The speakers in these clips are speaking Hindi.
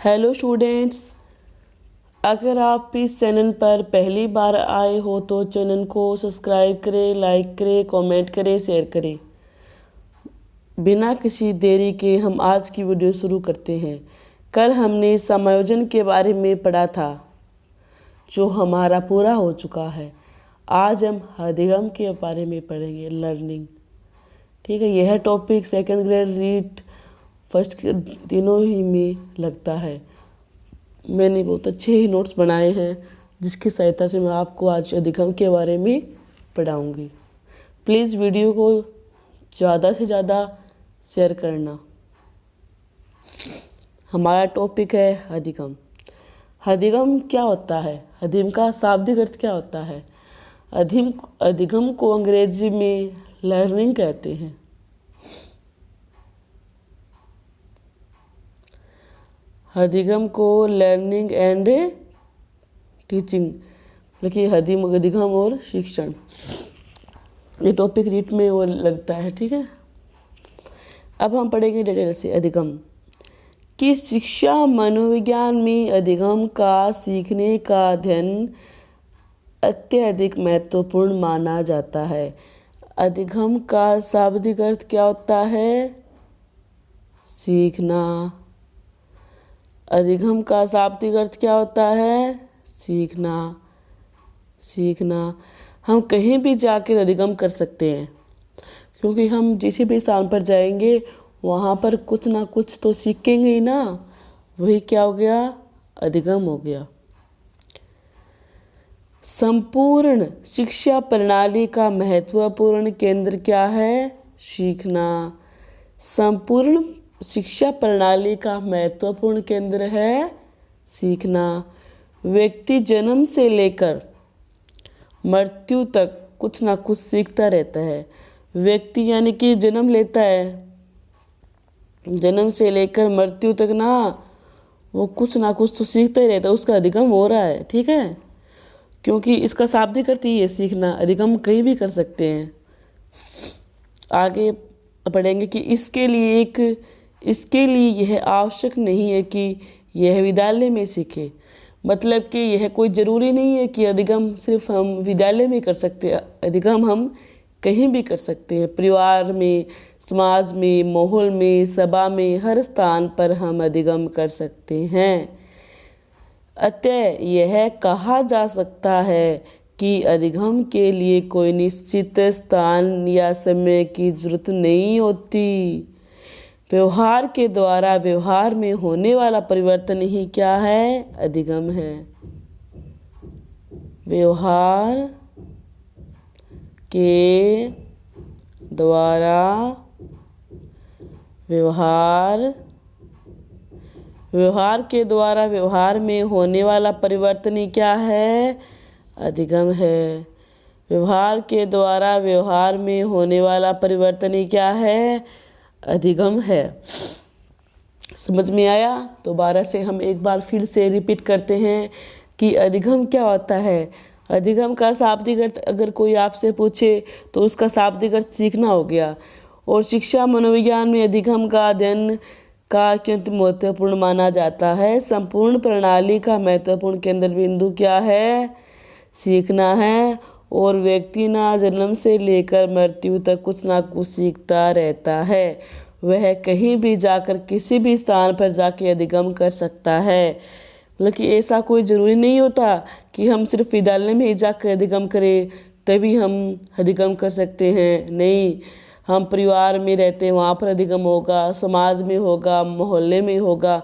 हेलो स्टूडेंट्स, अगर आप इस चैनल पर पहली बार आए हो तो चैनल को सब्सक्राइब करें, लाइक करें, कमेंट करें, शेयर करें। बिना किसी देरी के हम आज की वीडियो शुरू करते हैं। कल हमने समायोजन के बारे में पढ़ा था जो हमारा पूरा हो चुका है। आज हम अधिगम के बारे में पढ़ेंगे, लर्निंग। ठीक है, यह topic second grade read first के दिनों ही में लगता है। मैंने बहुत अच्छे ही नोट्स बनाए हैं जिसकी सहायता से मैं आपको आज अधिगम के बारे में पढ़ाऊंगी। प्लीज़ वीडियो को ज़्यादा से ज़्यादा शेयर करना। हमारा टॉपिक है अधिगम। अधिगम क्या होता है? अधिगम का शाब्दिक अर्थ क्या होता है? अधिगम को अंग्रेजी में लर्निंग कहते हैं। अधिगम को लर्निंग एंड टीचिंग, मतलब अधिगम और शिक्षण, ये टॉपिक रीट में वो लगता है। ठीक है, अब हम पढ़ेंगे डिटेल से। अधिगम की शिक्षा मनोविज्ञान में अधिगम का सीखने का अध्ययन अत्यधिक महत्वपूर्ण माना जाता है। अधिगम का शाब्दिक अर्थ क्या होता है? सीखना। अधिगम का शाब्दिक अर्थ क्या होता है? सीखना। सीखना। हम कहीं भी जाकर अधिगम कर सकते हैं, क्योंकि हम जिस भी स्थान पर जाएंगे वहाँ पर कुछ ना कुछ तो सीखेंगे ही ना। वही क्या हो गया? अधिगम हो गया। संपूर्ण शिक्षा प्रणाली का महत्वपूर्ण केंद्र क्या है? सीखना। संपूर्ण शिक्षा प्रणाली का महत्वपूर्ण केंद्र है सीखना। व्यक्ति जन्म से लेकर मृत्यु तक कुछ ना कुछ सीखता रहता है। व्यक्ति यानी कि जन्म लेता है, जन्म से लेकर मृत्यु तक ना वो कुछ ना कुछ तो सीखता ही रहता है, उसका अधिगम हो रहा है। ठीक है, क्योंकि इसका शाब्दिक अर्थ ही है सीखना। अधिगम कहीं भी कर सकते हैं। आगे पढ़ेंगे कि इसके लिए यह आवश्यक नहीं है कि यह विद्यालय में सीखे। मतलब कि यह कोई ज़रूरी नहीं है कि अधिगम सिर्फ हम विद्यालय में कर सकते हैं। अधिगम हम कहीं भी कर सकते हैं। परिवार में, समाज में, माहौल में, सभा में, हर स्थान पर हम अधिगम कर सकते हैं। अतः यह कहा जा सकता है कि अधिगम के लिए कोई निश्चित स्थान या समय की जरूरत नहीं होती। व्यवहार के द्वारा व्यवहार में होने वाला परिवर्तन ही क्या है? अधिगम है। व्यवहार के द्वारा व्यवहार के द्वारा व्यवहार में होने वाला परिवर्तन ही क्या है? अधिगम है। व्यवहार के द्वारा व्यवहार में होने वाला परिवर्तन ही क्या है? अधिगम है। समझ में आया? दोबारा से हम एक बार फिर से रिपीट करते हैं कि अधिगम क्या होता है। अधिगम का शाब्दिक अर्थ अगर कोई आपसे पूछे तो उसका शाब्दिक अर्थ सीखना हो गया। और शिक्षा मनोविज्ञान में अधिगम का अध्ययन का अत्यंत महत्वपूर्ण माना जाता है। संपूर्ण प्रणाली का महत्वपूर्ण केंद्र बिंदु क्या है? सीखना है। और व्यक्ति ना जन्म से लेकर मृत्यु तक कुछ ना कुछ सीखता रहता है। वह कहीं भी जाकर किसी भी स्थान पर जाके अधिगम कर सकता है। मतलब कि ऐसा कोई ज़रूरी नहीं होता कि हम सिर्फ विद्यालय में ही जाकर अधिगम करें तभी हम अधिगम कर सकते हैं। नहीं, हम परिवार में रहते हैं वहाँ पर अधिगम होगा, समाज में होगा, मोहल्ले में होगा।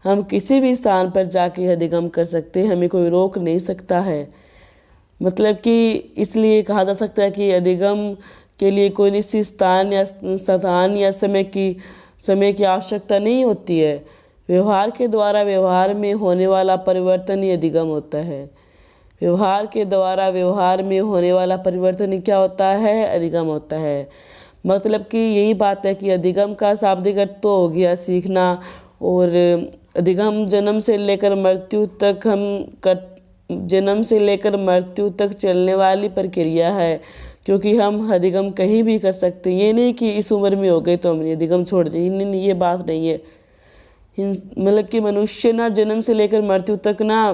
हम किसी भी स्थान पर जाके अधिगम कर सकते हैं, हमें कोई रोक नहीं सकता है। मतलब कि इसलिए कहा जा सकता है कि अधिगम के लिए कोई निश्चित स्थान या समय की आवश्यकता नहीं होती है। व्यवहार के द्वारा व्यवहार में होने वाला परिवर्तन ही अधिगम होता है। व्यवहार के द्वारा व्यवहार में होने वाला परिवर्तन क्या होता है? अधिगम होता है। मतलब कि यही बात है कि अधिगम का शाब्दिक अर्थ तो हो गया सीखना। और अधिगम जन्म से लेकर मृत्यु तक चलने वाली प्रक्रिया है, क्योंकि हम अधिगम कहीं भी कर सकते हैं। ये नहीं कि इस उम्र में हो गई तो हमने अधिगम छोड़ दी, नहीं, ये बात नहीं है। मतलब कि मनुष्य ना जन्म से लेकर मृत्यु तक ना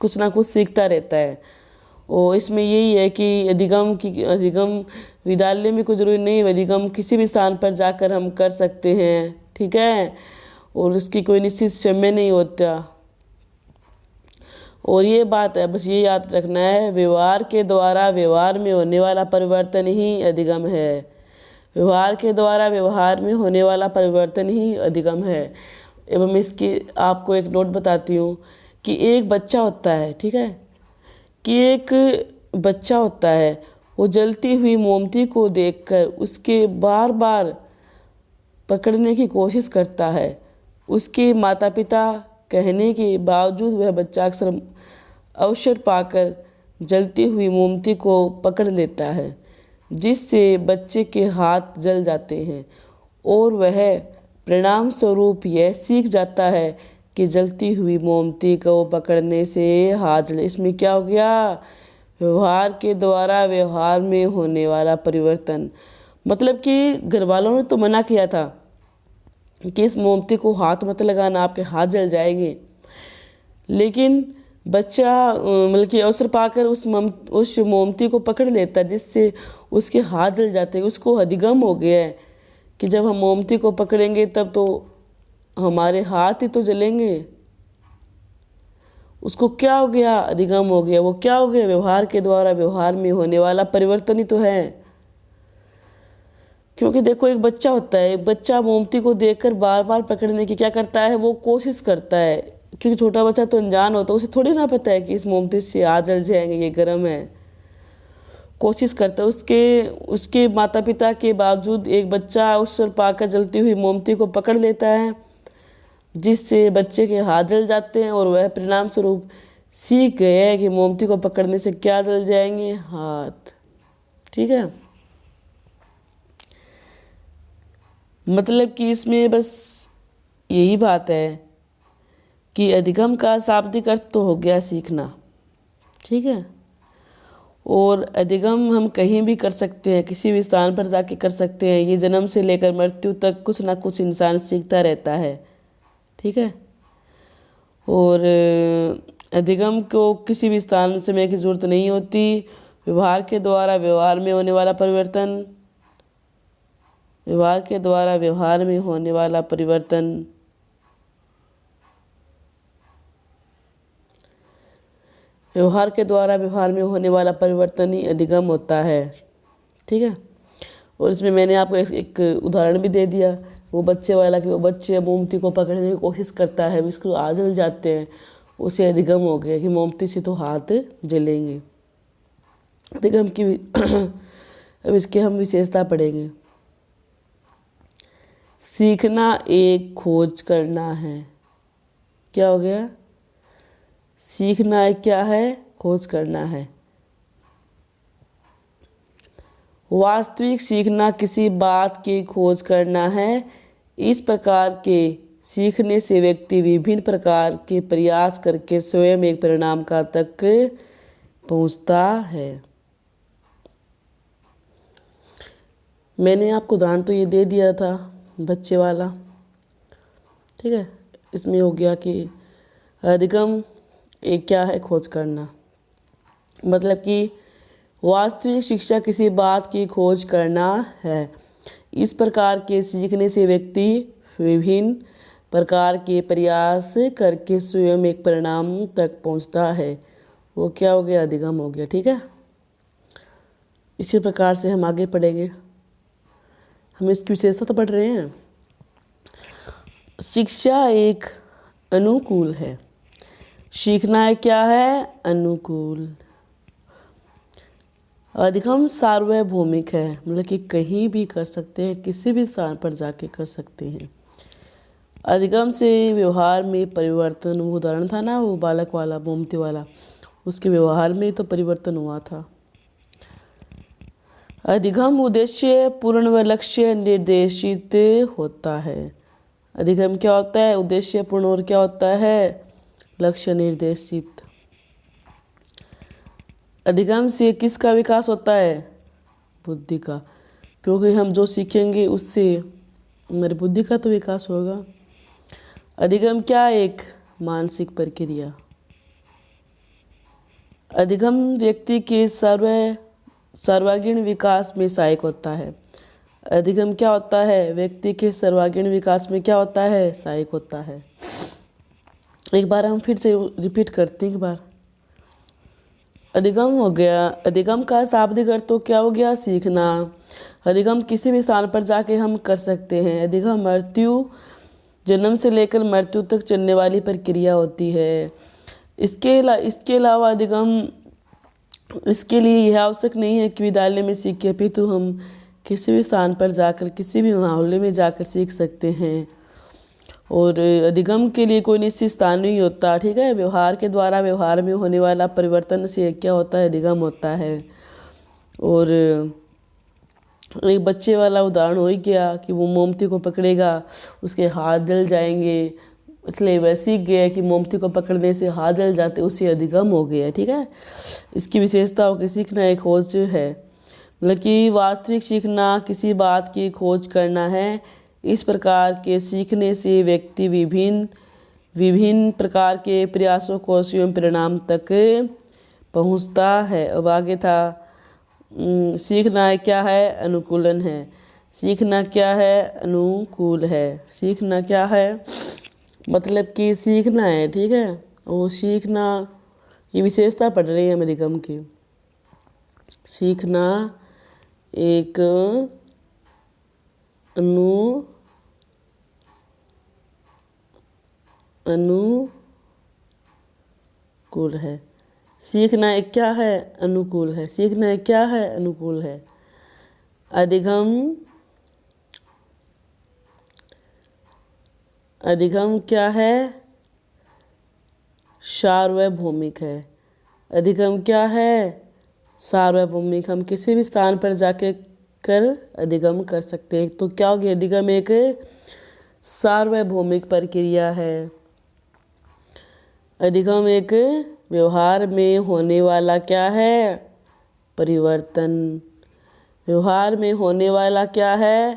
कुछ सीखता रहता है। और इसमें यही है कि अधिगम विद्यालय में कोई ज़रूरी नहीं है, अधिगम किसी भी स्थान पर जाकर हम कर सकते हैं, ठीक है। और उसकी कोई निश्चित समय नहीं होता। और ये बात है, बस ये याद रखना है, व्यवहार के द्वारा व्यवहार में होने वाला परिवर्तन ही अधिगम है। व्यवहार के द्वारा व्यवहार में होने वाला परिवर्तन ही अधिगम है। एवं इसकी आपको एक नोट बताती हूँ कि एक बच्चा होता है, ठीक है, कि एक बच्चा होता है, वो जलती हुई मोमबत्ती को देखकर उसके बार बार पकड़ने की कोशिश करता है। उसके माता पिता कहने के बावजूद वह बच्चा अक्सर अवसर पाकर जलती हुई मोमबत्ती को पकड़ लेता है, जिससे बच्चे के हाथ जल जाते हैं और वह परिणाम स्वरूप यह सीख जाता है कि जलती हुई मोमबत्ती को पकड़ने से हाथ जले। इसमें क्या हो गया, व्यवहार के द्वारा व्यवहार में होने वाला परिवर्तन। मतलब कि घर वालों ने तो मना किया था कि इस मोमबत्ती को हाथ मत लगाना, आपके हाथ जल जाएंगे, लेकिन बच्चा मतलब कि अवसर पाकर उस मोमबत्ती को पकड़ लेता है, जिससे उसके हाथ जल जाते हैं। उसको अधिगम हो गया है कि जब हम मोमबत्ती को पकड़ेंगे तब तो हमारे हाथ ही तो जलेंगे। उसको क्या हो गया, अधिगम हो गया। वो क्या हो गया, व्यवहार के द्वारा व्यवहार में होने वाला परिवर्तन ही तो है। क्योंकि देखो, एक बच्चा होता है, एक बच्चा मोमबत्ती को देखकर बार बार पकड़ने की क्या करता है, वो कोशिश करता है। क्योंकि छोटा बच्चा तो अनजान होता है, उसे थोड़ी ना पता है कि इस मोमबत्ती से हाथ जल जाएंगे, ये गर्म है। कोशिश करता है। उसके माता पिता के बावजूद एक बच्चा अवसर पाकर जलती हुई मोमबत्ती को पकड़ लेता है, जिससे बच्चे के हाथ जल जाते हैं और वह परिणाम स्वरूप सीख गए है कि मोमबत्ती को पकड़ने से क्या जल जाएंगे, हाथ, ठीक है। मतलब कि इसमें बस यही बात है कि अधिगम का शाब्दिक अर्थ तो हो गया सीखना, ठीक है। और अधिगम हम कहीं भी कर सकते हैं, किसी भी स्थान पर जाके कर सकते हैं। ये जन्म से लेकर मृत्यु तक कुछ ना कुछ इंसान सीखता रहता है, ठीक है। और अधिगम को किसी भी स्थान समय की ज़रूरत नहीं होती। व्यवहार के द्वारा व्यवहार में होने वाला परिवर्तन, व्यवहार के द्वारा व्यवहार में होने वाला परिवर्तन, व्यवहार के द्वारा व्यवहार में होने वाला परिवर्तन ही अधिगम होता है, ठीक है। और इसमें मैंने आपको एक उदाहरण भी दे दिया, वो बच्चे वाला, कि वो बच्चे मोमबत्ती को पकड़ने की कोशिश करता है, उसको हाथ जल जाते हैं, उसे अधिगम हो गया कि मोमबत्ती से तो हाथ जलेंगे। अधिगम की अब इसके हम विशेषता पढ़ेंगे। सीखना एक खोज करना है। क्या हो गया, सीखना एक क्या है, खोज करना है। वास्तविक सीखना किसी बात की खोज करना है। इस प्रकार के सीखने से व्यक्ति विभिन्न प्रकार के प्रयास करके स्वयं एक परिणाम का तक पहुंचता है। मैंने आपको उदाहरण तो ये दे दिया था बच्चे वाला, ठीक है। इसमें हो गया कि अधिगम एक क्या है, खोज करना। मतलब कि वास्तविक शिक्षा किसी बात की खोज करना है। इस प्रकार के सीखने से व्यक्ति विभिन्न प्रकार के प्रयास करके स्वयं एक परिणाम तक पहुंचता है। वो क्या हो गया, अधिगम हो गया, ठीक है। इसी प्रकार से हम आगे पढ़ेंगे। हम इसकी विशेषता तो पढ़ रहे हैं। शिक्षा एक अनुकूल है। सीखना है क्या है, अनुकूल। अधिगम सार्वभौमिक है, मतलब कि कहीं भी कर सकते हैं, किसी भी स्थान पर जाके कर सकते हैं। अधिगम से व्यवहार में परिवर्तन, वो उदाहरण था ना, वो बालक वाला, मोमबत्ती वाला, उसके व्यवहार में तो परिवर्तन हुआ था। अधिगम उद्देश्य पूर्ण व लक्ष्य निर्देशित होता है। अधिगम क्या होता है, उद्देश्य पूर्ण, और क्या होता है, लक्ष्य निर्देशित। अधिगम से किसका विकास होता है, बुद्धि का। क्योंकि हम जो सीखेंगे उससे हमारी बुद्धि का तो विकास होगा। अधिगम क्या? एक मानसिक प्रक्रिया। अधिगम व्यक्ति के सर्वांगीण विकास में सहायक होता है। अधिगम क्या होता है? व्यक्ति के सर्वांगीण विकास में क्या होता है? सहायक होता है। एक बार हम फिर से रिपीट करते हैं एक बार। अधिगम हो गया, अधिगम का शाब्दिक अर्थ तो क्या हो गया? सीखना। अधिगम किसी भी स्थान पर जाके हम कर सकते हैं। अधिगम जन्म से लेकर मृत्यु तक चलने वाली प्रक्रिया होती है। इसके अलावा अधिगम इसके लिए यह आवश्यक नहीं है कि विद्यालय में सीखे, अपितु हम किसी भी स्थान पर जाकर, किसी भी माहौल में जाकर सीख सकते हैं। और अधिगम के लिए कोई निश्चित स्थान नहीं होता, ठीक है। व्यवहार के द्वारा व्यवहार में होने वाला परिवर्तन से क्या होता है? अधिगम होता है। और एक बच्चे वाला उदाहरण हो ही गया कि वो मोमबत्ती को पकड़ेगा, उसके हाथ जल जाएंगे, इसलिए वह सीख गया कि मोमबत्ती को पकड़ने से हाथ जल जाते, उसे अधिगम हो गया, ठीक है। इसकी विशेषता हो कि सीखना एक खोज है, मतलब कि वास्तविक सीखना किसी बात की खोज करना है। इस प्रकार के सीखने से व्यक्ति विभिन्न प्रकार के प्रयासों को स्वयं परिणाम तक पहुंचता है। अब आगे था सीखना क्या है? अनुकूलन है। सीखना क्या है? अनुकूल है। सीखना क्या है? मतलब कि सीखना है, ठीक है। वो सीखना, ये विशेषता पढ़ रही है हम अधिगम की। सीखना एक अनुकूल है। सीखना एक क्या है? अनुकूल है। सीखना एक क्या है? अनुकूल है। अधिगम क्या है? सार्वभौमिक है। अधिगम क्या है? सार्वभौमिक। हम किसी भी स्थान पर जाके अधिगम कर सकते हैं। तो क्या हो गया? अधिगम एक सार्वभौमिक प्रक्रिया है। अधिगम एक व्यवहार में होने वाला क्या है? परिवर्तन। व्यवहार में होने वाला क्या है?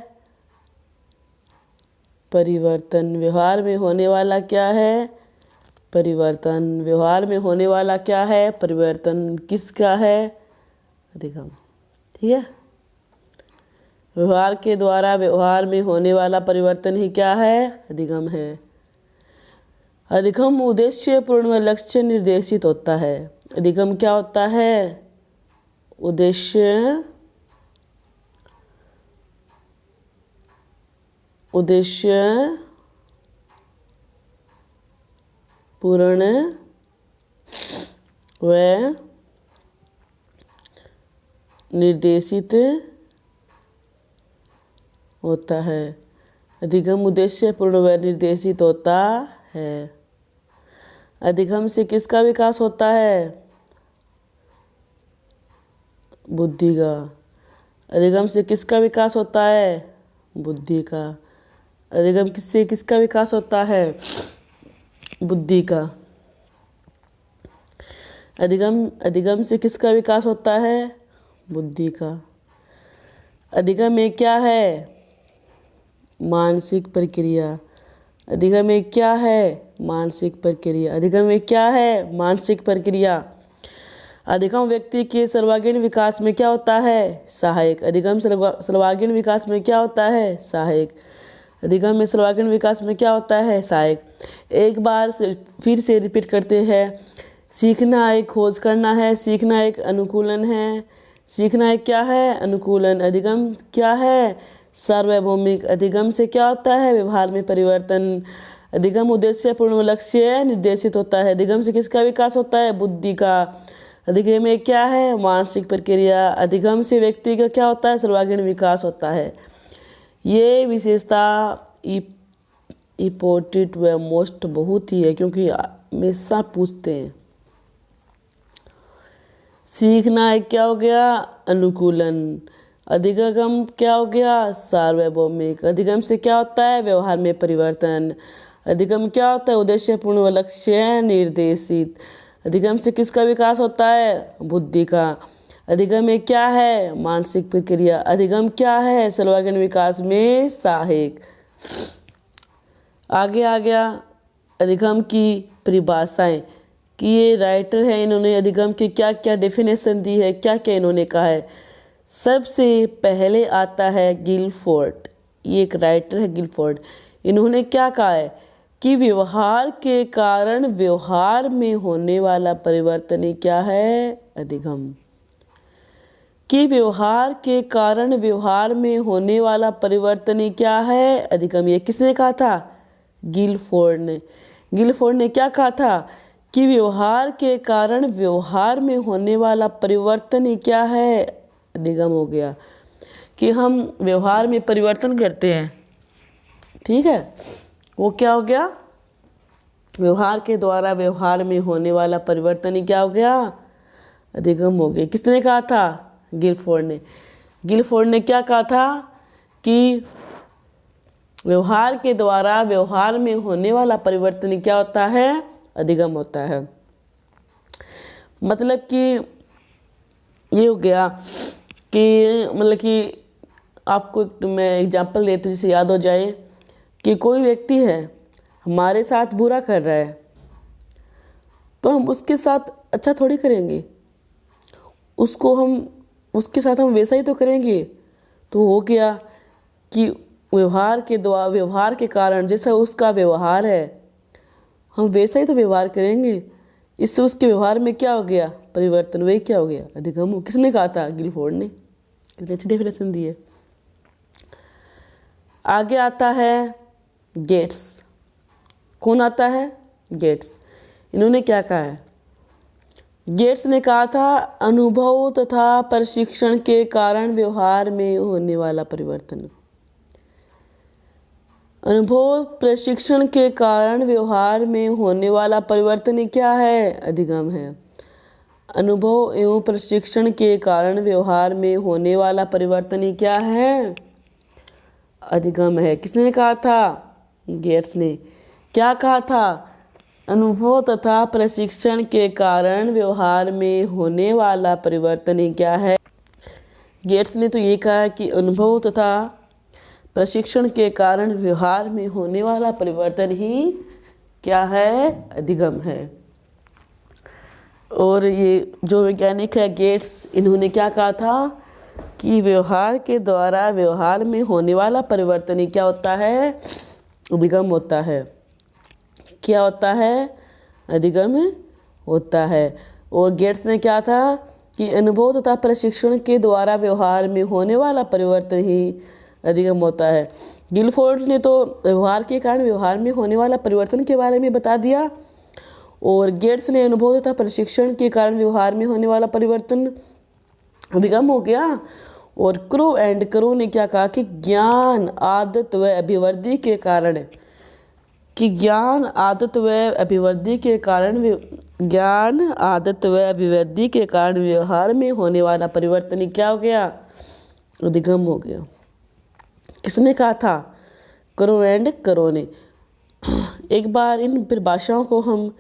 परिवर्तन। व्यवहार में होने वाला क्या है? परिवर्तन। व्यवहार में होने वाला क्या है? परिवर्तन। किसका है? अधिगम, ठीक है। व्यवहार के द्वारा व्यवहार में होने वाला परिवर्तन ही क्या है? अधिगम है। अधिगम उद्देश्य पूर्ण व लक्ष्य निर्देशित होता है। अधिगम क्या होता है? उद्देश्य पूर्ण व निर्देशित होता है। अधिगम उद्देश्य पूर्ण व निर्देशित होता है। अधिगम से किसका विकास होता है? बुद्धि का। अधिगम से किसका विकास होता है? बुद्धि का। अधिगम से किसका विकास होता है? बुद्धि का। अधिगम से किसका विकास होता है? बुद्धि का। अधिगम में क्या है? मानसिक प्रक्रिया। अधिगम में क्या है? मानसिक प्रक्रिया। अधिगम में क्या है? मानसिक प्रक्रिया। अधिगम व्यक्ति के सर्वांगीण विकास में क्या होता है? सहायक। अधिगम सर्वांगीण विकास में क्या होता है? सहायक। अधिगम में सर्वांगीण विकास में क्या होता है? सहायक। एक बार फिर से रिपीट करते हैं। सीखना एक खोज करना है। सीखना एक अनुकूलन है। सीखना एक क्या है? अनुकूलन। अधिगम क्या है? सार्वभौमिक। अधिगम से क्या होता है? व्यवहार में परिवर्तन। अधिगम उद्देश्य पूर्ण लक्ष्य निर्देशित होता है। अधिगम से किसका विकास होता है? बुद्धि का। अधिगम में क्या है? मानसिक प्रक्रिया। अधिगम से व्यक्ति का क्या होता है? सर्वांगीण विकास होता है। ये विशेषता इम्पोर्टेंट व मोस्ट बहुत ही है, क्योंकि हमेशा पूछते हैं। सीखना एक क्या हो गया? अनुकूलन। अधिगम क्या हो गया? सार्वभौमिक। अधिगम से क्या होता है? व्यवहार में परिवर्तन। अधिगम क्या होता है? उद्देश्य पूर्ण व लक्ष्य निर्देशित। अधिगम से किसका विकास होता है? बुद्धि का। अधिगम में क्या है? मानसिक प्रक्रिया। अधिगम क्या है? सर्वांगीण विकास में सहायक। आगे आ गया अधिगम की परिभाषाएं कि ये राइटर है, इन्होंने अधिगम की क्या क्या डेफिनेशन दी है, क्या क्या इन्होंने कहा है। सबसे पहले आता है गिलफोर्ड। ये एक राइटर है गिलफोर्ड। इन्होंने क्या कहा है कि व्यवहार के कारण व्यवहार में होने वाला परिवर्तन ही क्या है, अधिगम। कि व्यवहार के कारण व्यवहार में होने वाला परिवर्तन ही क्या है, अधिगम। ये किसने कहा था, गिलफोर्ड ने। गिलफोर्ड ने क्या कहा था कि व्यवहार के कारण व्यवहार में होने वाला परिवर्तन ही क्या है, अधिगम हो गया। कि हम व्यवहार में परिवर्तन करते हैं, ठीक है, वो क्या हो गया, व्यवहार के द्वारा व्यवहार में होने वाला परिवर्तन ही क्या हो गया, अधिगम हो गया। किसने कहा था, गिलफोर्ड ने। गिलफोर्ड ने क्या कहा था कि व्यवहार के द्वारा व्यवहार में होने वाला परिवर्तन क्या होता है, अधिगम होता है। मतलब कि ये हो गया कि मतलब कि आपको मैं एग्जांपल देती हूँ जिसे याद हो जाए कि कोई व्यक्ति है हमारे साथ बुरा कर रहा है, तो हम उसके साथ अच्छा थोड़ी करेंगे, उसके साथ हम वैसा ही तो करेंगे। तो हो गया कि व्यवहार के कारण जैसा उसका व्यवहार है हम वैसा ही तो व्यवहार करेंगे। इससे उसके व्यवहार में क्या हो गया, परिवर्तन। वही क्या हो गया, अधिगम। किसने कहा था, गिलफोर्ड ने। कितनी अच्छी डेफिनेशन दी है। आगे आता है गेट्स। कौन आता है, गेट्स। इन्होंने क्या कहा है, गेट्स ने कहा था अनुभव तथा प्रशिक्षण के कारण व्यवहार में होने वाला परिवर्तन। अनुभव प्रशिक्षण के कारण व्यवहार में होने वाला परिवर्तन क्या है, अधिगम है। अनुभव एवं प्रशिक्षण के कारण व्यवहार में होने वाला परिवर्तन क्या है, अधिगम है। किसने कहा था, गेट्स ने। क्या कहा था, अनुभव तथा प्रशिक्षण के कारण व्यवहार में होने वाला परिवर्तन ही क्या है। गेट्स ने तो ये कहा कि अनुभव तथा प्रशिक्षण के कारण व्यवहार में होने वाला परिवर्तन ही क्या है, अधिगम है। और ये जो वैज्ञानिक है गेट्स, इन्होंने क्या कहा था कि व्यवहार के द्वारा व्यवहार में होने वाला परिवर्तन ही क्या होता है, अधिगम होता है। क्या होता है, अधिगम होता है। और गेट्स ने क्या था कि अनुभव तथा प्रशिक्षण के द्वारा व्यवहार में होने वाला परिवर्तन ही अधिगम होता है। गिलफोर्ड ने तो व्यवहार के कारण व्यवहार में होने वाला परिवर्तन के बारे में बता दिया, और गेट्स ने अनुभव तथा प्रशिक्षण के कारण व्यवहार में होने वाला परिवर्तन अधिगम हो गया। और क्रो ने क्या कहा कि ज्ञान, आदत व अभिवृद्धि के कारण, कि ज्ञान आदत व अभिवृद्धि के कारण व्यवहार में होने वाला परिवर्तन क्या हो गया, अधिगम हो गया। किसने कहा था, क्रो ने। एक बार इन परिभाषाओं को हम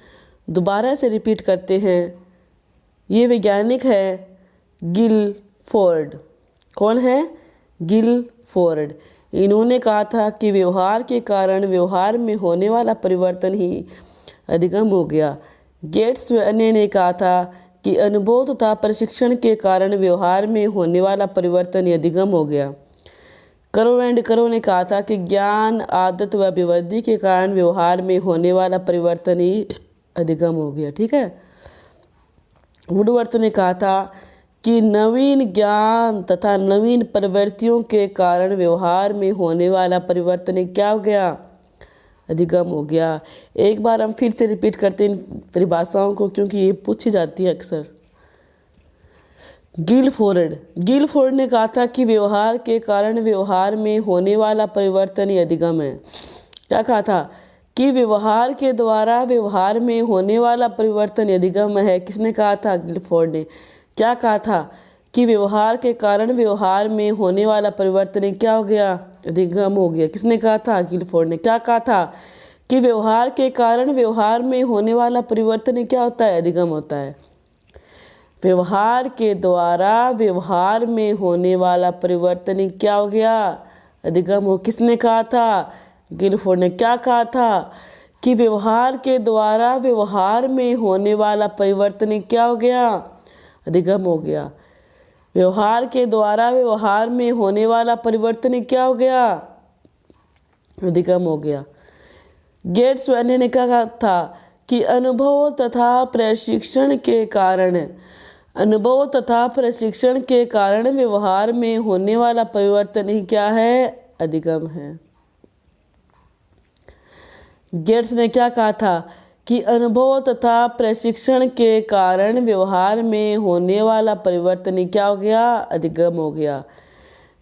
दोबारा से रिपीट करते हैं। ये वैज्ञानिक है गिलफोर्ड। कौन है, गिलफोर्ड। इन्होंने कहा था कि व्यवहार के कारण व्यवहार में होने वाला परिवर्तन ही अधिगम हो गया। गेट्स व अन्य ने कहा था कि अनुभव तथा प्रशिक्षण के कारण व्यवहार में होने वाला परिवर्तन ही अधिगम हो गया। करो ने कहा था कि ज्ञान, आदत व अभिवृद्धि के कारण व्यवहार में होने वाला परिवर्तन ही अधिगम हो गया। ठीक है। वुडवर्थ ने कहा था कि नवीन ज्ञान तथा नवीन प्रवृत्तियों के कारण व्यवहार में होने वाला परिवर्तन क्या हो गया, अधिगम हो गया। एक बार हम फिर से रिपीट करते हैं इन परिभाषाओं को, क्योंकि ये पूछी जाती है अक्सर। गिलफोर्ड ने कहा था कि व्यवहार के कारण व्यवहार में होने वाला परिवर्तन ही अधिगम है। क्या कहा था कि व्यवहार के द्वारा व्यवहार में होने वाला परिवर्तन अधिगम है। किसने कहा था, गिलफोर्ड ने। क्या कहा था कि व्यवहार के कारण व्यवहार में होने वाला परिवर्तन क्या हो गया, अधिगम हो गया। किसने कहा था, गिलफोर्ड ने। क्या कहा था कि व्यवहार के कारण व्यवहार में होने वाला परिवर्तन क्या होता है, अधिगम होता है। व्यवहार के द्वारा व्यवहार में होने वाला परिवर्तन क्या हो गया, अधिगम हो। किसने कहा था, गिलफोर्ड ने। क्या कहा था कि व्यवहार के द्वारा व्यवहार में होने वाला परिवर्तन क्या हो गया, अधिगम हो गया। व्यवहार के द्वारा व्यवहार में होने वाला परिवर्तन क्या हो गया, अधिगम हो गया। गेट्समैन ने कहा था कि अनुभव तथा प्रशिक्षण के कारण व्यवहार में होने वाला परिवर्तन ही क्या है, अधिगम है। गेट्स ने क्या कहा था कि अनुभव तथा प्रशिक्षण के कारण व्यवहार में होने वाला परिवर्तन क्या हो गया, अधिगम हो गया।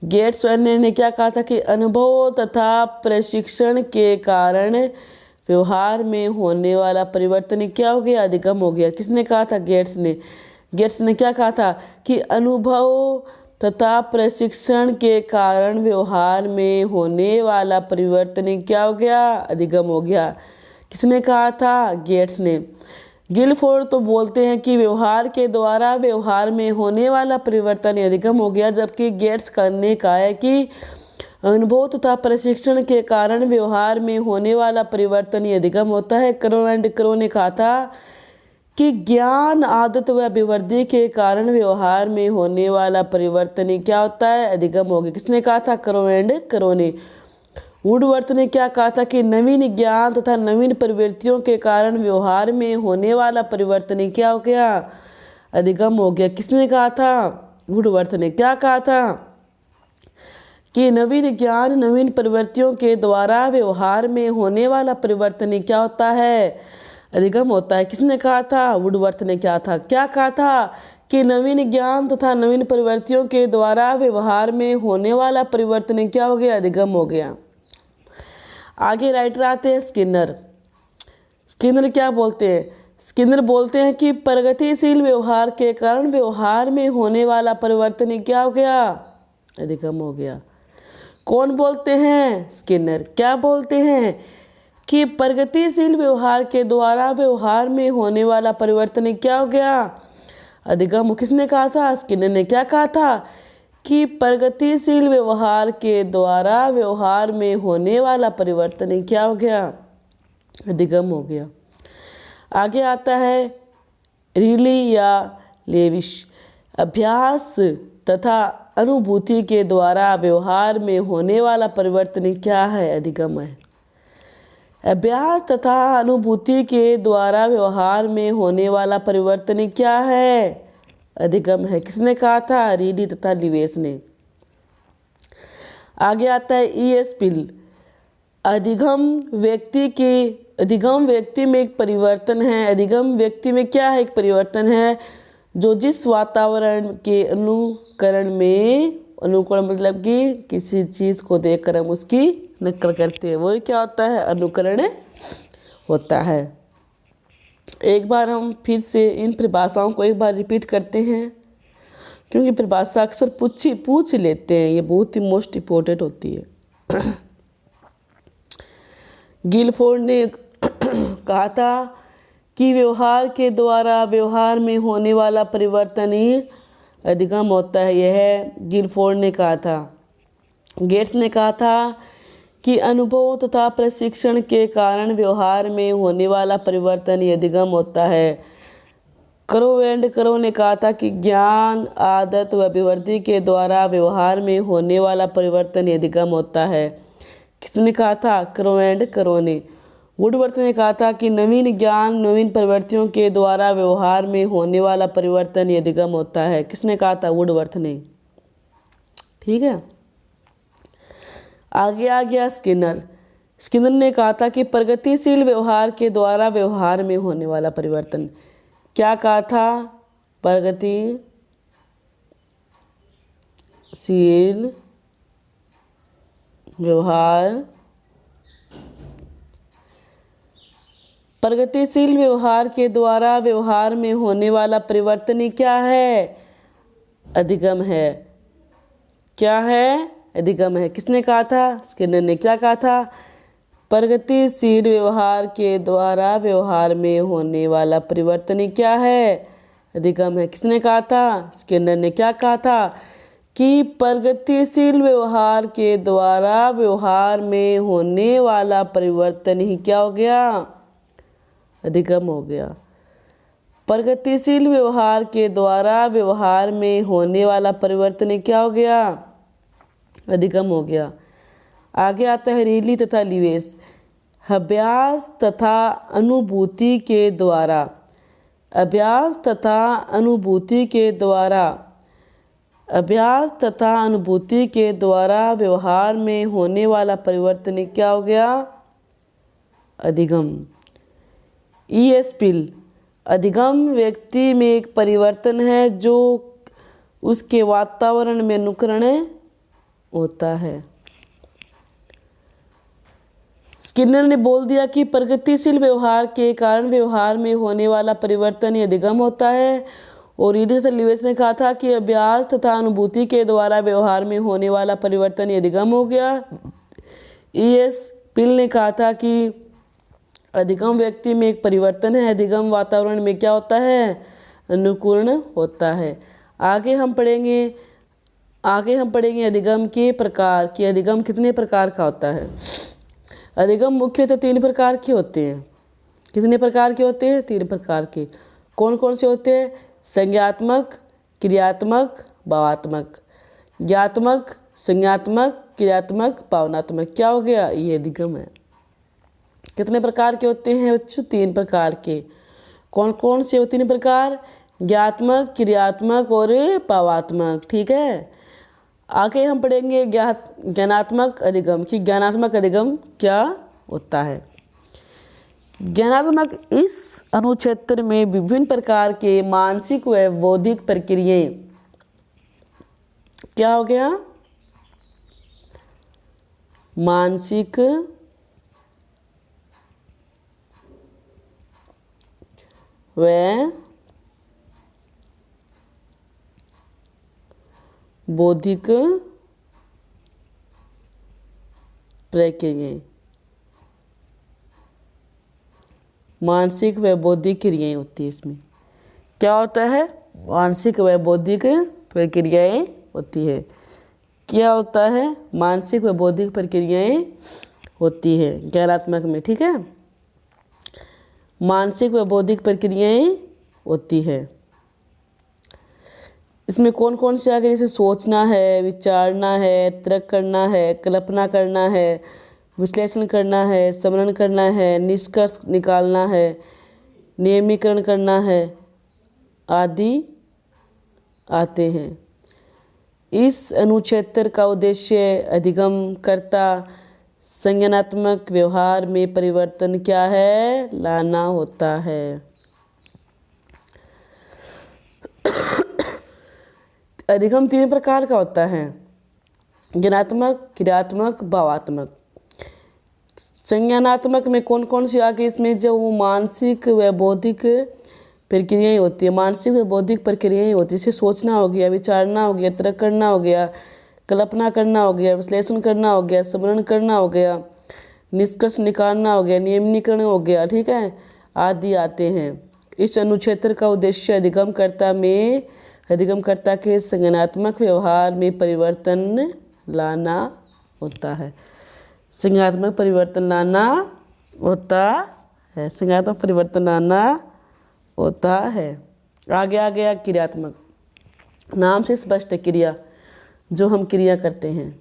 गेट्समैन ने क्या कहा था कि अनुभव तथा प्रशिक्षण के कारण व्यवहार में होने वाला परिवर्तन क्या हो गया, अधिगम हो गया। किसने कहा था, गेट्स ने। गेट्स ने क्या कहा था कि अनुभव तथा प्रशिक्षण के कारण व्यवहार में होने वाला परिवर्तन क्या हो गया, अधिगम हो गया। किसने कहा था, गेट्स ने। गिलफोर्ड तो बोलते हैं कि व्यवहार के द्वारा व्यवहार में होने वाला परिवर्तन अधिगम हो गया, जबकि गेट्स ने कहा है कि अनुभव तथा प्रशिक्षण के कारण व्यवहार में होने वाला परिवर्तन अधिगम होता है। करो एंड करो ने कहा था कि ज्ञान, आदत व अभिवृद्धि के कारण व्यवहार में होने वाला परिवर्तन क्या होता है, अधिगम हो गया। किसने कहा था, करो एंड करो ने। वुडवर्थ ने क्या कहा था कि नवीन ज्ञान तथा नवीन प्रवृत्तियों के कारण व्यवहार में होने वाला परिवर्तन क्या हो गया, अधिगम हो गया। किसने कहा था, वुडवर्थ ने। क्या कहा था कि नवीन ज्ञान नवीन प्रवृत्तियों के द्वारा व्यवहार में होने वाला परिवर्तन क्या होता है, अधिगम होता है। किसने कहा था, वुडवर्थ ने। क्या कहा था कि नवीन ज्ञान तथा नवीन प्रवृत्तियों के द्वारा व्यवहार में होने वाला परिवर्तन क्या हो गया, अधिगम हो गया। आगे राइटर आते हैं स्किनर। स्किनर क्या बोलते हैं, स्किनर बोलते हैं कि प्रगतिशील व्यवहार के कारण व्यवहार में होने वाला परिवर्तन क्या हो गया, अधिगम हो गया। कौन बोलते हैं, स्किनर। क्या बोलते हैं कि प्रगतिशील व्यवहार के द्वारा व्यवहार में होने वाला परिवर्तन क्या हो गया, अधिगम। किसने कहा था, स्किनर ने। क्या कहा था कि प्रगतिशील व्यवहार के द्वारा व्यवहार में होने वाला परिवर्तन क्या हो गया, अधिगम हो गया। आगे आता है रीली या लेविश। अभ्यास तथा अनुभूति के द्वारा व्यवहार में होने वाला परिवर्तन क्या है, अधिगम है। अभ्यास तथा अनुभूति के द्वारा व्यवहार में होने वाला परिवर्तन क्या है, अधिगम है। किसने कहा था, रीडी तथा लिवेस ने। आगे आता है E.S. पिल। अधिगम व्यक्ति में एक परिवर्तन है। अधिगम व्यक्ति में क्या है, एक परिवर्तन है जो जिस वातावरण के अनुकरण मतलब कि किसी चीज़ को देखकर हम उसकी नकल करते हैं, वही क्या होता है, अनुकरण होता है। एक बार हम फिर से इन परिभाषाओं को एक बार रिपीट करते हैं, क्योंकि परिभाषा अक्सर पूछ लेते हैं, ये बहुत ही मोस्ट इम्पोर्टेंट होती है। गिलफोर्ड ने कहा था कि व्यवहार के द्वारा व्यवहार में होने वाला परिवर्तन ही अधिगम होता है, यह गिलफोर्ड ने कहा था। गेट्स ने कहा था कि अनुभव तथा प्रशिक्षण के कारण व्यवहार में होने वाला परिवर्तन ही अधिगम होता है। करो एंड करो ने कहा था कि ज्ञान, आदत व अभिवृद्धि के द्वारा व्यवहार में होने वाला परिवर्तन ही अधिगम होता है। किसने कहा था, करो एंड करो ने। वुडवर्थ ने कहा था कि नवीन ज्ञान नवीन प्रवृत्तियों के द्वारा व्यवहार में होने वाला परिवर्तन ही अधिगम होता है। किसने कहा था, वुडवर्थ ने। ठीक है। आगे आ गया स्किनर। स्किनर ने कहा था कि प्रगतिशील व्यवहार के द्वारा व्यवहार में होने वाला परिवर्तन। क्या कहा था, प्रगतिशील व्यवहार के द्वारा व्यवहार में होने वाला परिवर्तन क्या है, अधिगम है। क्या है, अधिगम है। किसने कहा था, स्किनर ने। क्या कहा था, प्रगतिशील व्यवहार के द्वारा व्यवहार में होने वाला परिवर्तन क्या है, अधिगम है। किसने कहा था, स्किनर ने। क्या कहा था कि प्रगतिशील व्यवहार के द्वारा व्यवहार में होने वाला परिवर्तन ही क्या हो गया, अधिगम हो गया। प्रगतिशील व्यवहार के द्वारा व्यवहार में होने वाला परिवर्तन ही क्या हो गया, अधिगम हो गया। आगे आता है रीली तथा लिवेश। अभ्यास तथा अनुभूति के द्वारा, अभ्यास तथा अनुभूति के द्वारा, अभ्यास तथा अनुभूति के द्वारा व्यवहार में होने वाला परिवर्तन क्या हो गया, अधिगम। ईएसपिल, अधिगम व्यक्ति में एक परिवर्तन है जो उसके वातावरण में अनुकरण होता है। स्किनर ने बोल दिया कि प्रगतिशील व्यवहार के कारण व्यवहार में होने वाला परिवर्तन ही अधिगम होता है, और रीली तथा लिवेश ने कहा था कि अभ्यास तथा अनुभूति के द्वारा व्यवहार में होने वाला परिवर्तन ही अधिगम हो गया। ईएस पिल ने कहा था कि अधिगम व्यक्ति में एक परिवर्तन है, अधिगम वातावरण में क्या होता है, अनुकूलन होता है। आगे हम पढ़ेंगे अधिगम के प्रकार कि अधिगम कितने प्रकार का होता है। अधिगम मुख्यतः 3 प्रकार के होते हैं। कितने प्रकार के होते हैं, 3 प्रकार के। कौन कौन से होते हैं, संज्ञात्मक, क्रियात्मक, भावात्मक। ज्ञात्मक, संज्ञात्मक, क्रियात्मक, भावनात्मक। क्या हो गया, ये अधिगम है। कितने प्रकार के होते हैं बच्चों, 3 प्रकार के। कौन कौन से होते 3 प्रकार, ज्ञात्मक, क्रियात्मक और भावात्मक, ठीक है। आगे हम पढ़ेंगे ज्ञानात्मक अधिगम कि ज्ञानात्मक अधिगम क्या होता है। ज्ञानात्मक इस अनुक्षेत्र में विभिन्न प्रकार के मानसिक व बौद्धिक प्रक्रियाएं, क्या हो गया, मानसिक व बौद्धिक प्रक्रियाएं, मानसिक व बौद्धिक क्रियाएं होती है। इसमें क्या होता है, मानसिक व बौद्धिक प्रक्रियाएं होती है। क्या होता है, मानसिक व बौद्धिक प्रक्रियाएं होती है ज्ञानात्मक में, ठीक है। मानसिक व बौद्धिक प्रक्रियाएं होती है। इसमें कौन कौन से आगे, जैसे सोचना है, विचारना है, तर्क करना है, कल्पना करना है, विश्लेषण करना है, स्मरण करना है, निष्कर्ष निकालना है, नियमीकरण करना है आदि आते हैं। इस अनुक्षेत्र का उद्देश्य अधिगम कर्ता संज्ञानात्मक व्यवहार में परिवर्तन क्या है, लाना होता है। अधिगम 3 प्रकार का होता है, ज्ञानात्मक, क्रियात्मक, भावात्मक। संज्ञानात्मक में कौन कौन सी आगे, इसमें जो मानसिक व बौद्धिक प्रक्रियाएं होती है, मानसिक व बौद्धिक प्रक्रियाएं होती है, जैसे सोचना हो गया, विचारना हो गया, तर्क करना हो गया, कल्पना करना हो गया, विश्लेषण करना हो गया, स्मरण करना हो गया, निष्कर्ष निकालना हो गया, नियमीकरण हो गया, ठीक है, आदि आते हैं। इस अनुक्षेत्र का उद्देश्य अधिगमकर्ता के संज्ञानात्मक व्यवहार में परिवर्तन लाना होता है। संज्ञानात्मक परिवर्तन लाना होता है, संज्ञानात्मक परिवर्तन लाना होता है। आगे आ गया क्रियात्मक, नाम से स्पष्ट क्रिया, जो हम क्रिया करते हैं।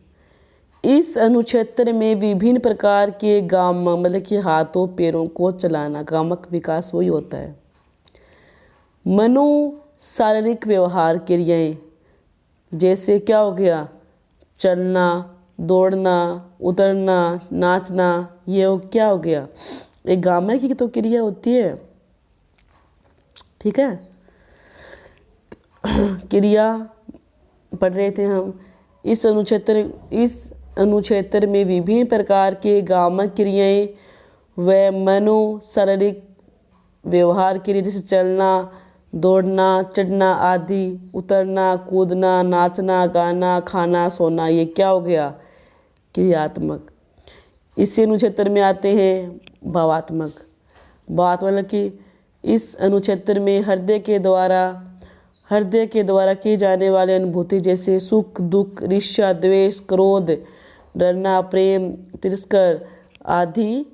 इस अनुक्षेत्र में विभिन्न प्रकार के गामक, मतलब कि हाथों पैरों को चलाना, गामक विकास वही होता है। मनो शारीरिक व्यवहार क्रियाएं, जैसे क्या हो गया, चलना, दौड़ना, उतरना, नाचना, ये क्या हो गया, एक गामक की तो क्रिया होती है, ठीक है। क्रिया पढ़ रहे थे हम। इस अनुक्षेत्र में विभिन्न प्रकार के गामक क्रियाएं व मनो शारीरिक व्यवहार क्रिया, जैसे चलना, दौड़ना, चढ़ना आदि, उतरना, कूदना, नाचना, गाना, खाना, सोना, ये क्या हो गया, क्रियात्मक। इसी अनुक्षेत्र में आते हैं भावात्मक। भावात्मक कि इस अनुक्षेत्र में हृदय हृदय के द्वारा की जाने वाली अनुभूति जैसे सुख, दुख, ईर्ष्या, द्वेष, क्रोध, डरना, प्रेम, तिरस्कार आदि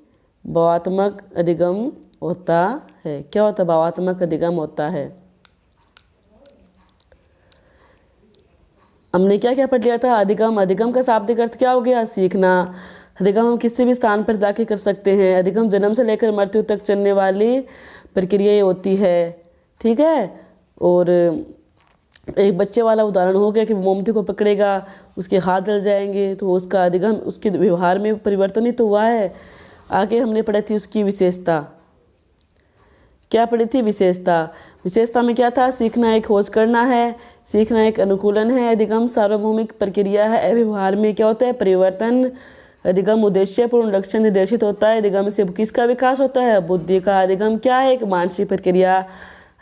भावात्मक अधिगम होता है। क्या होता है? भावात्मक अधिगम होता है। हमने क्या क्या पढ़ लिया था? अधिगम। अधिगम का शाब्दिक अर्थ क्या हो गया? सीखना। अधिगम हम किसी भी स्थान पर जाके कर सकते हैं। अधिगम जन्म से लेकर मृत्यु तक चलने वाली प्रक्रिया होती है। ठीक है। और एक बच्चे वाला उदाहरण हो गया कि मोमबत्ती को पकड़ेगा, उसके हाथ जल जाएंगे, तो उसका अधिगम उसके व्यवहार में परिवर्तन ही तो हुआ है। आगे हमने पढ़ी थी उसकी विशेषता। क्या पढ़ी थी? विशेषता। विशेषता में क्या था? सीखना एक खोज करना है, सीखना एक अनुकूलन है, अधिगम सार्वभौमिक प्रक्रिया है, व्यवहार में क्या होता है? परिवर्तन। अधिगम उद्देश्यपूर्ण लक्ष्य निर्देशित होता है। अधिगम से किसका विकास होता है? बुद्धि का। अधिगम क्या है? एक मानसिक प्रक्रिया।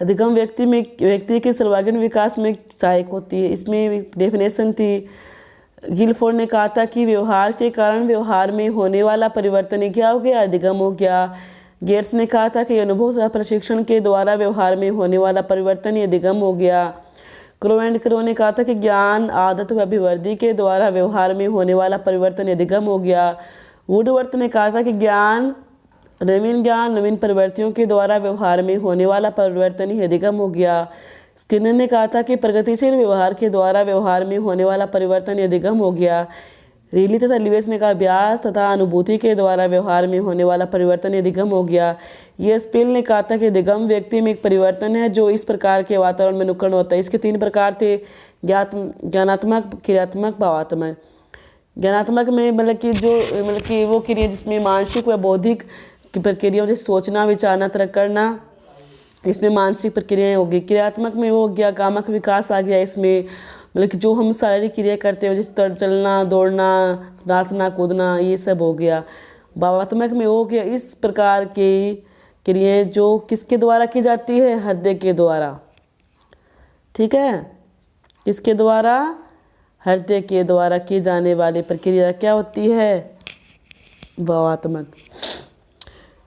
अधिगम व्यक्ति के सर्वांगीण विकास में सहायक होती है। इसमें डेफिनेशन थी, गिलफोर्ड ने कहा था कि व्यवहार के कारण व्यवहार में होने वाला परिवर्तन क्या हो गया? अधिगम हो गया। गेट्स ने कहा था कि अनुभव तथा प्रशिक्षण के द्वारा व्यवहार में होने वाला परिवर्तन अधिगम हो गया। क्रो एंड क्रो ने कहा था कि ज्ञान, आदत व अभिवृद्धि के द्वारा व्यवहार में होने वाला परिवर्तन अधिगम हो गया। वुडवर्थ ने कहा था कि नवीन प्रवृत्तियों के द्वारा व्यवहार में होने वाला परिवर्तन ही अधिगम हो गया। स्किनर ने कहा था कि प्रगतिशील व्यवहार के द्वारा व्यवहार में होने वाला परिवर्तन अधिगम हो गया। रीली तथा लिवेस ने कहा अभ्यास तथा अनुभूति के द्वारा व्यवहार में होने वाला परिवर्तन अधिगम हो गया। ये स्पिल ने कहा था कि अधिगम व्यक्ति में एक परिवर्तन है जो इस प्रकार के वातावरण में अनुकरण होता है। इसके 3 प्रकार थे, ज्ञानात्मक, क्रियात्मक, भावात्मक। ज्ञानात्मक में मतलब कि वो क्रिया जिसमें मानसिक व बौद्धिक प्रक्रिया जैसे सोचना, विचारना, तर्क करना, इसमें मानसिक प्रक्रियाएं होगी। क्रियात्मक में वो हो गया कामक विकास आ गया। इसमें मतलब कि जो हम शारीरिक क्रिया करते हैं जैसे चलना, दौड़ना, नाचना, कूदना, ये सब हो गया। भावात्मक में हो गया इस प्रकार की क्रियाएं जो किसके द्वारा की जाती है? हृदय के द्वारा। ठीक है। किसके द्वारा? हृदय के द्वारा की जाने वाली प्रक्रिया क्या होती है? भावात्मक।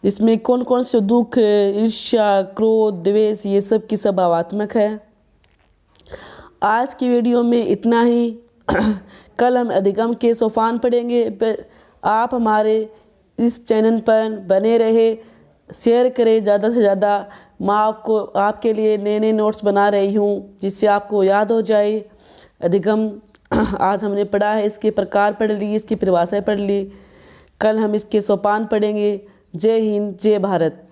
इसमें कौन कौन से दुख, ईर्ष्या, क्रोध, द्वेष, ये सब की सब भावात्मक है। आज की वीडियो में इतना ही। कल हम अधिगम के सोपान पढ़ेंगे। आप हमारे इस चैनल पर बने रहे, शेयर करें ज़्यादा से ज़्यादा। मैं आपके लिए नए नए नोट्स बना रही हूँ जिससे आपको याद हो जाए। अधिगम आज हमने पढ़ा है, इसके प्रकार पढ़ ली, इसकी परिभाषाएं पढ़ ली। कल हम इसके सोपान पढ़ेंगे। जय हिंद, जय भारत।